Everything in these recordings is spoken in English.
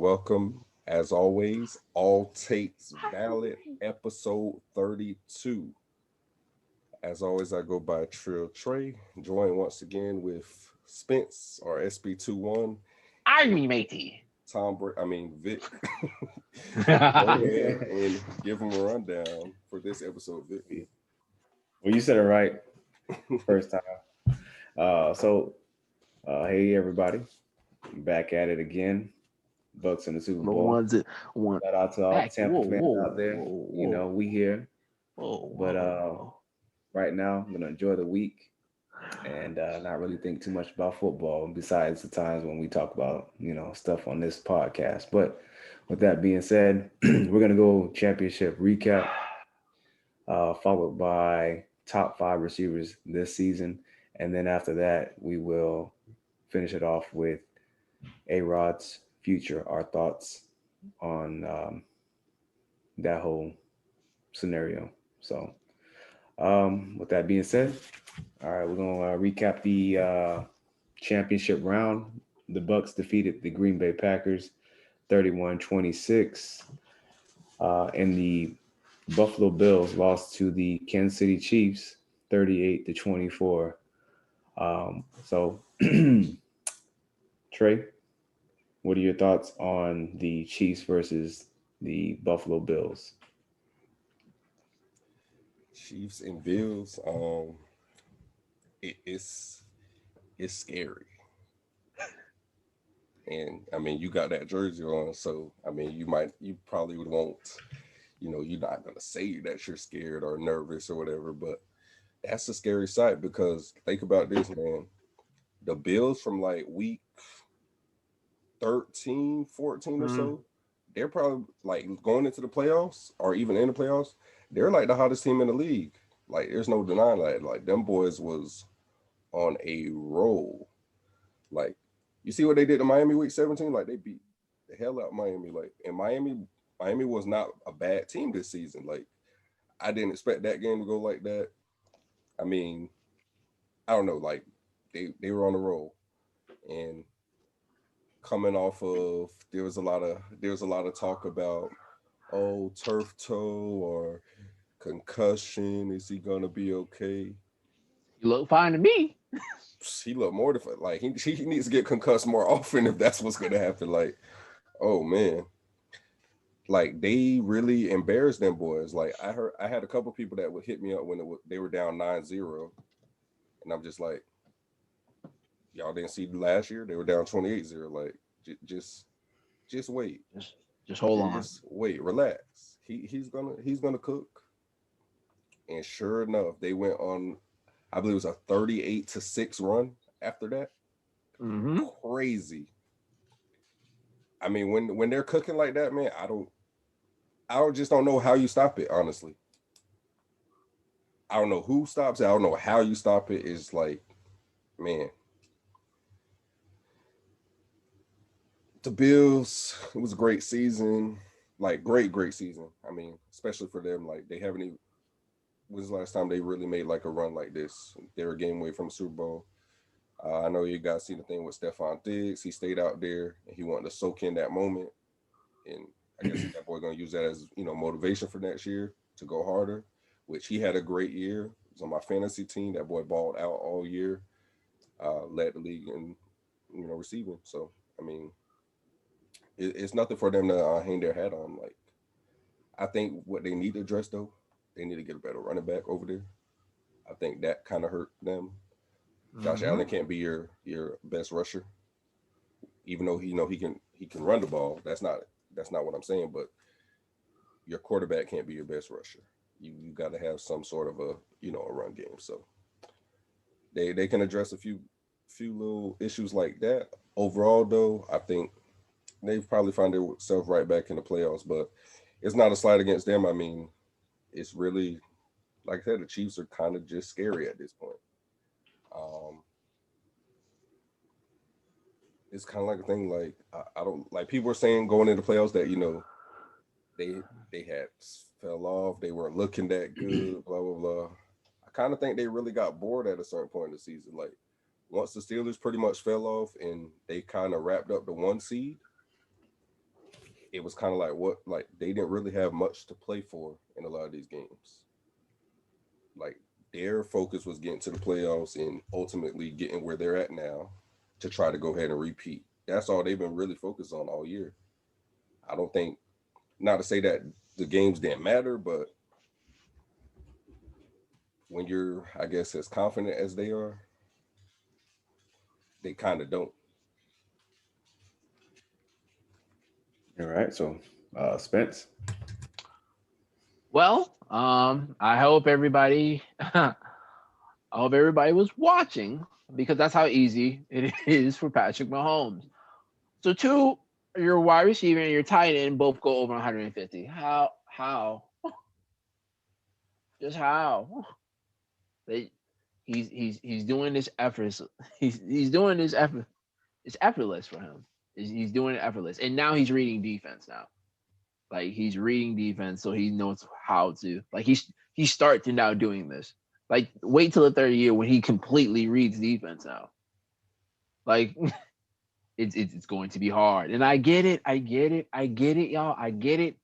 welcome, as always, All Takes Valid, episode 32. As always, I go by Trill Trayy, joined once again with Spence, or SB21, I'm me, matey. Vick. Go ahead and give him a rundown for this episode, Vick. Well, you said it right first time. Hey everybody, back at it again. Bucks in the Super The Bowl. ones that one Shout out to all the back. Tampa fans out there. We here. Whoa, But whoa. right now, I'm gonna enjoy the week and not really think too much about football. Besides the times when we talk about stuff on this podcast. But with that being said, we're gonna go championship recap, followed by top 5 receivers this season. And then after that, we will finish it off with A-Rod's future, our thoughts on that whole scenario. So with that being said, all right, we're going to recap the championship round. The Bucks defeated the Green Bay Packers 31-26. And the Buffalo Bills lost to the Kansas City Chiefs 38-24. So, Trey, what are your thoughts on the Chiefs versus the Buffalo Bills? Chiefs and Bills, it's scary. And I mean, you got that jersey on, so I mean, you probably would want, you're not gonna say that you're scared or nervous or whatever, but that's a scary sight because think about this, man. The Bills from like week 13, 14 or so, they're probably like going into the playoffs or even in the playoffs, they're like the hottest team in the league. Like, there's no denying that. Like, them boys was on a roll. Like, you see what they did to Miami week 17? Like, they beat the hell out of Miami. Like, and Miami was not a bad team this season. Like, I didn't expect that game to go like that. I mean, I don't know. Like, they were on a roll, and coming off of there was a lot of talk about turf toe or concussion. Is he gonna be okay? You look fine to me. He looked mortified. Like he needs to get concussed more often if that's what's gonna happen. Like, oh man, like they really embarrassed them boys. Like I had a couple people that would hit me up when they were down 9-0, and I'm just like, y'all didn't see last year they were down 28-0. Like just wait, just hold on, just wait, relax. He's gonna cook. And sure enough, they went on, I believe it was a 38-6 run after that. Crazy. I mean, when they're cooking like that, man, I just don't know how you stop it, honestly. I don't know who stops it. I don't know how you stop it. It's like, man. The Bills, it was a great season. Like, great season. I mean, especially for them. Like, they haven't even, when's the last time they really made like a run like this? They were a game away from the Super Bowl. I know you guys see the thing with Stephon Diggs. He stayed out there and he wanted to soak in that moment. And I guess that boy gonna use that as motivation for next year to go harder. Which he had a great year. He was on my fantasy team. That boy balled out all year. Led the league in receiving. So I mean, it's nothing for them to hang their hat on. Like, I think what they need to address though, they need to get a better running back over there. I think that kind of hurt them. Josh Allen can't be your best rusher, even though he can run the ball. That's not what I'm saying. But your quarterback can't be your best rusher. You got to have some sort of a run game. So they can address a few little issues like that. Overall, though, I think they've probably found themselves right back in the playoffs. But it's not a slight against them. I mean, it's really, like I said, the Chiefs are kind of just scary at this point. It's kind of like a thing. Like I don't like people are saying going into the playoffs that they had fell off. They weren't looking that good. Blah blah blah. I kind of think they really got bored at a certain point in the season. Like once the Steelers pretty much fell off and they kind of wrapped up the 1 seed, it was kind of like they didn't really have much to play for in a lot of these games. Like their focus was getting to the playoffs and ultimately getting where they're at now to try to go ahead and repeat. That's all they've been really focused on all year. I don't think, not to say that the games didn't matter, but when you're, I guess, as confident as they are, they kind of don't. All right. So, Spence. Well, I hope everybody, I hope everybody was watching because that's how easy it is for Patrick Mahomes. So your wide receiver and your tight end both go over 150. How? Just how? They he's doing this effortless. He's doing this effort. It's effortless for him. He's doing it effortless, and now he's reading defense now. Like he's reading defense, so he knows how to. Like he starts now doing this. Like wait till the third year when he completely reads defense now. Like it's going to be hard, and I get it, y'all. I get it.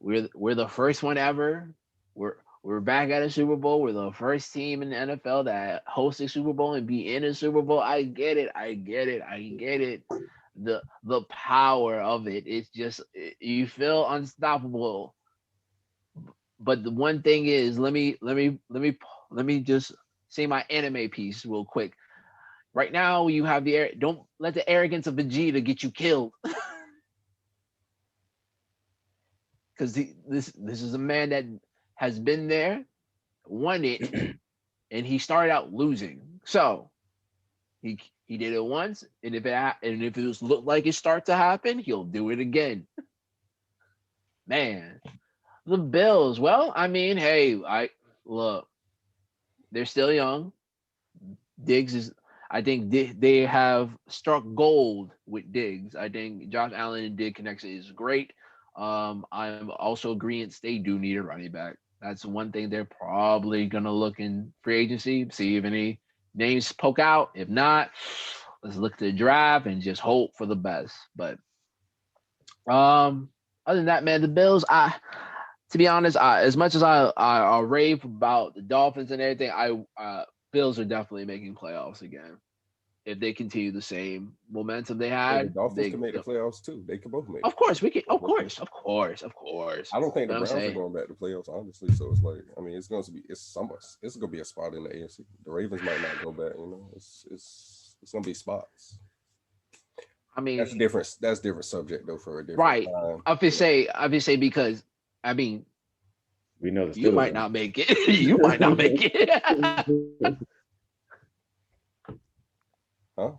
We're the first one ever. We're back at a Super Bowl. We're the first team in the NFL that hosts a Super Bowl and be in a Super Bowl. I get it. The power of it. It's just you feel unstoppable. But the one thing is, let me just say my anime piece real quick. Right now, you have don't let the arrogance of Vegeta get you killed. Because this is a man that has been there, won it, and he started out losing. So he did it once, and if it was looked like it start to happen, he'll do it again. Man, the Bills. Well, I mean, hey, look, they're still young. Diggs is. I think they have struck gold with Diggs. I think Josh Allen and Diggs connection is great. I'm also agreeing they do need a running back. That's one thing they're probably gonna look in free agency, see if any names poke out. If not, let's look to the draft and just hope for the best. But other than that, man, the Bills. To be honest, as much as I rave about the Dolphins and everything, Bills are definitely making playoffs again. If they continue the same momentum they had, the Dolphins can make the playoffs too. They can both make. Of course, we can. Of course. I don't think the Browns are going back to playoffs, honestly. So it's like, I mean, it's going to be a spot in the AFC. The Ravens might not go back. You know, it's going to be spots. I mean, that's different subject though for a different right. time. I would say because I mean, we know you might not make it. You might not make it. Huh?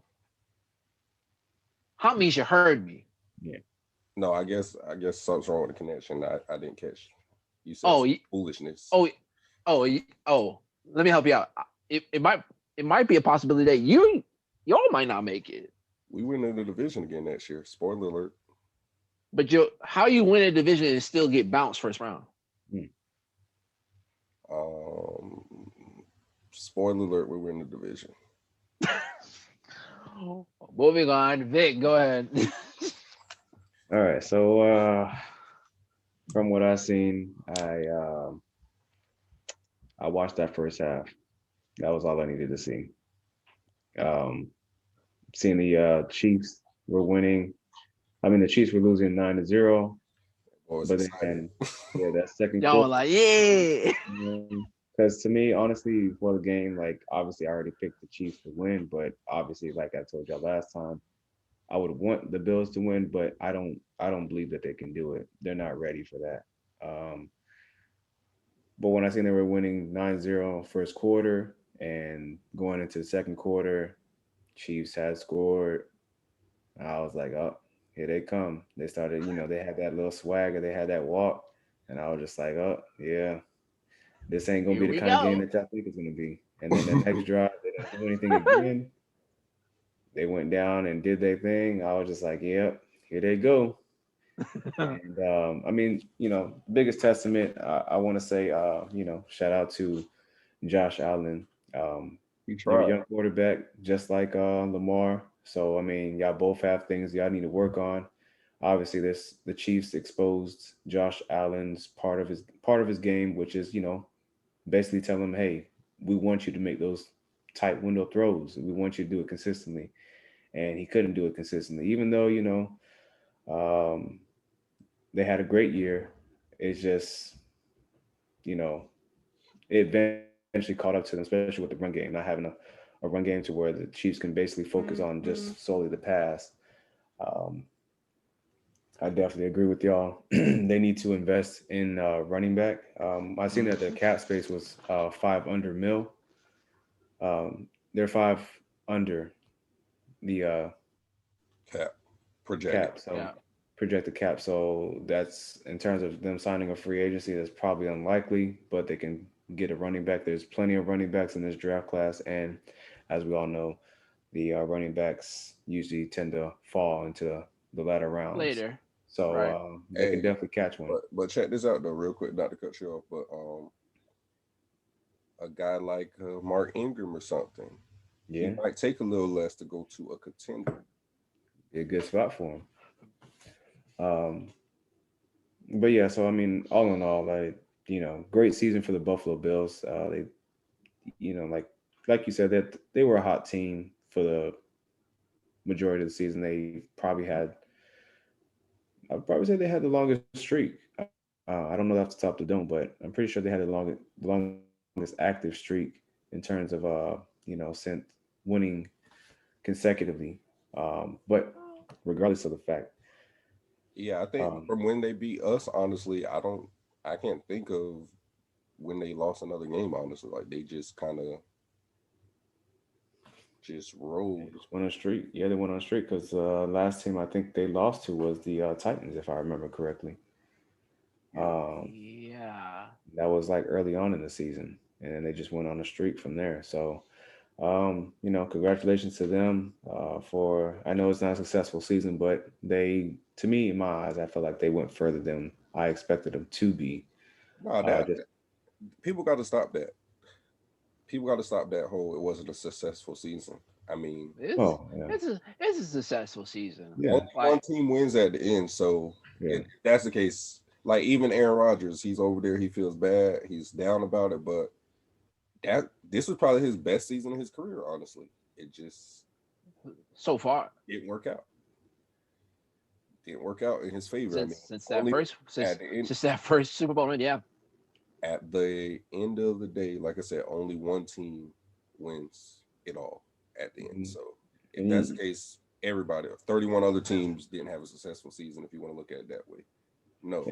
How means you heard me? Yeah. No, I guess something's wrong with the connection. I didn't catch. You said foolishness. Oh. Let me help you out. It might be a possibility that y'all might not make it. We win in the division again next year. Spoiler alert. But how you win a division and still get bounced first round? Spoiler alert, we win the division. Moving on, Vic, go ahead. All right, so from what I've seen, I watched that first half. That was all I needed to see. Seeing the Chiefs were winning. I mean, the Chiefs were losing 9-0. But then, that second y'all were like, yeah. Because to me, honestly, before the game, like obviously I already picked the Chiefs to win, but obviously, like I told y'all last time, I would want the Bills to win, but I don't believe that they can do it. They're not ready for that. But when I seen they were winning 9-0 first quarter and going into the second quarter, Chiefs had scored. I was like, oh, here they come. They started, they had that little swagger, they had that walk, and I was just like, oh yeah. This ain't gonna be the kind of game that y'all think it's gonna be. And then the next drive, they didn't do anything again. They went down and did their thing. I was just like, yep, here they go. And I mean, biggest testament, I want to say, shout out to Josh Allen. He's a young quarterback, just like Lamar. So I mean, y'all both have things y'all need to work on. Obviously, this the Chiefs exposed Josh Allen's part of his game, which is basically tell him, hey, we want you to make those tight window throws. We want you to do it consistently, and he couldn't do it consistently, even though um, they had a great year. It's just you know it eventually caught up to them, especially with the run game, not having a run game to where the Chiefs can basically focus on just solely the pass. Um, I definitely agree with y'all. They need to invest in running back. I seen that the cap space was 5 under mil. They're five under the Cap projected. cap, so Yeah. projected cap. So that's in terms of them signing a free agency. That's probably unlikely, but they can get a running back. There's plenty of running backs in this draft class, and as we all know, the running backs usually tend to fall into the latter rounds. Later. So Right. they can Hey, definitely catch one. but check this out though, real quick, not to cut you off, but a guy like Mark Ingram or something, he Yeah, might take a little less to go to a contender. be a good spot for him. Um, but yeah, so I mean, all in all, like great season for the Buffalo Bills. They, like you said, that they were a hot team for the majority of the season. They probably had, I'd probably say they had the longest streak. I don't know off the top of the dome, but I'm pretty sure they had the longest active streak in terms of since winning consecutively. But regardless of the fact, Yeah, I think um, from when they beat us, honestly, I can't think of when they lost another game. Honestly, like they just kind of just they rolled. just went on a streak. Yeah, they went on a streak because last team I think they lost to was the Titans, if I remember correctly. Yeah, Um, Yeah. that was like early on in the season, and then they just went on a streak from there. So, congratulations to them for. I know it's not a successful season, but to me, in my eyes, I feel like they went further than I expected them to be. no, Just people got to stop that. People got to stop that whole. It wasn't a successful season. I mean, It's oh yeah, it's a successful season. yeah, only one Like team wins at the end. So yeah. if that's the case, like even Aaron Rodgers, he's over there. He feels bad. He's down about it. But this was probably his best season of his career. Honestly, it just so far didn't work out. Didn't work out in his favor. I mean, since that only first at the end. since that first Super Bowl win, yeah. At the end of the day, like I said, only one team wins it all at the end. Mhm. So if And that's the you, case, everybody, 31 other teams didn't have a successful season. If you want to look at it that way, no,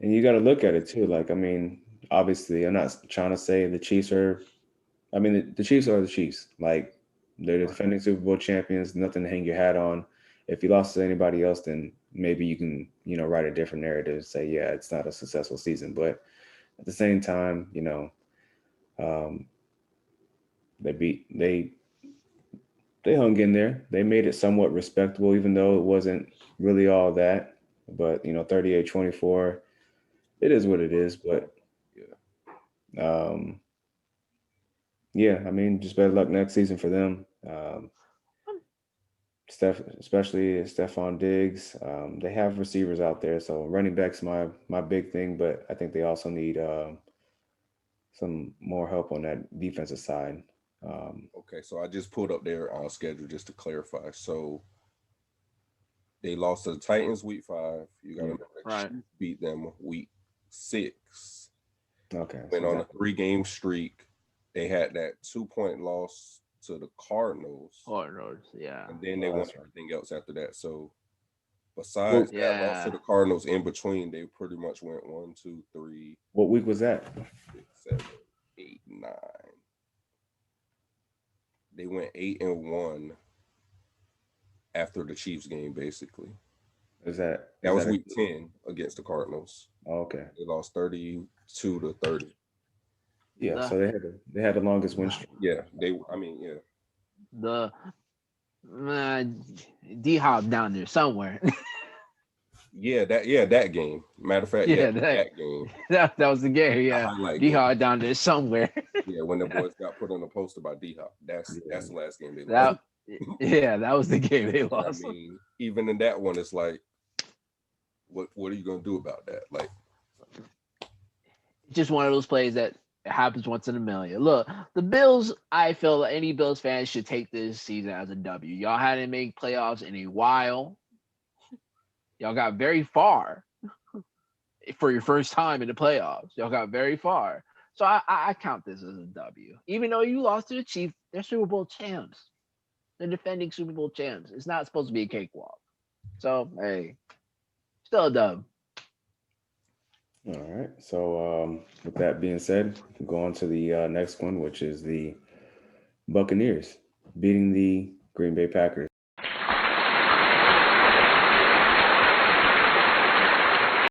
and you got to look at it too. Like, I mean, obviously, I'm not trying to say the Chiefs are. I mean, the Chiefs are the Chiefs. Like, they're the right, defending Super Bowl champions. Nothing to hang your hat on. If you lost to anybody else, then maybe you can, write a different narrative and say, yeah, it's not a successful season. But at the same time, um, they beat they hung in there. They made it somewhat respectable, even though it wasn't really all that. But 38-24, it is what it is. But yeah, um, yeah, I mean, just better luck next season for them. Especially Stephon Diggs. They have receivers out there, so running backs my big thing. But I think they also need some more help on that defensive side. Um, okay. So I just pulled up their schedule just to clarify. So they lost to the Titans week 5. You got to yeah. remember the Right. Chiefs beat them week 6. Okay. Went So on a that 3-game streak. They had that 2-point loss to the Cardinals, Cardinals, yeah. and then they oh, won that's right. everything else after that. So What besides that loss to Yeah. the Cardinals, in between they pretty much went 1, 2, 3, what week was that? 6, 7, 8, 9. They went 8-1 after the Chiefs game. Basically, Is that that is was that a week 10 against the Cardinals. oh, okay? They lost 32-30. Yeah. The So they had the longest win streak. Yeah, they. I mean, yeah, the D Hop down there somewhere. that game. Matter of fact, yeah, Yeah, that game. that was the game. The Yeah, highlight D game. Hop down there somewhere. Yeah, when the boys got put on the poster by D Hop. That's Yeah. the last game they lost. that Wasn't Yeah, that was the game they I lost. mean, even in that one, it's like, what are you gonna do about that? Like, It's just one of those plays that happens once in a million. Look, the Bills, I feel like any Bills fans should take this season as a W. Y'all hadn't made playoffs in a while. Y'all got very far for your first time in the playoffs. Y'all got very far. So I count this as a W. Even though you lost to the Chiefs, they're Super Bowl champs. They're defending Super Bowl champs. It's not supposed to be a cakewalk. So, hey, still a dub. All right. So with that being said, we can go on to the next one, which is the Buccaneers beating the Green Bay Packers